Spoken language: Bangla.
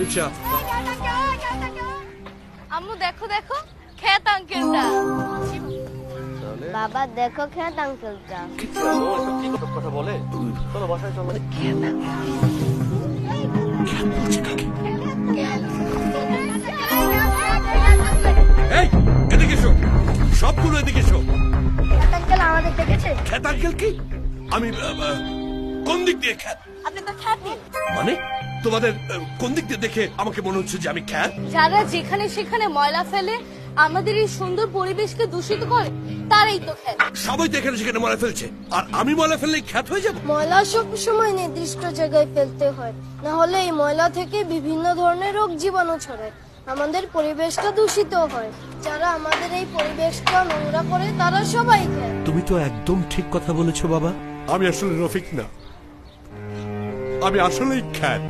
রিক্সা। আম্মু দেখো দেখো খেত আঙ্কেলটা। বাবা দেখো খেত আঙ্কেলটা। কথা বলে চলো বাসায় চলো। এই এদিকে এসো, সবগুলো এদিকে এসো। খেত আঙ্কেল আমাদের দেখেছে? খ্যাত আঙ্কেল কি? আমি কোন দিক দিয়ে খ্যাত? আপনি তো খ্যাতি। মানে তোমাদের কোন দিক দিয়ে দেখে আমাকে মনে হচ্ছে যে আমি খ্যাত? যারা যেখানে সেখানে ময়লা ফেলে আমাদের এই সুন্দর পরিবেশকে দূষিত করে তারাই তো খ্যাত। সবাই তো এখানে সেখানে ময়লা ফেলছে, আর আমি ময়লা ফেললেই খ্যাত হয়ে যাবো? ময়লা সব সময় নির্দিষ্ট জায়গায় ফেলতে হয়, না হলে এই ময়লা থেকে বিভিন্ন ধরনের রোগ জীবাণু ছড়ায়, আমাদের পরিবেশটা দূষিত হয়। যারা আমাদের এই পরিবেশটা নোংরা করে তারা সবাই খ্যাত। তুমি তো একদম ঠিক কথা বলেছো বাবা। আমি আসলে রফিক না, আমি আসলেই খ্যাত।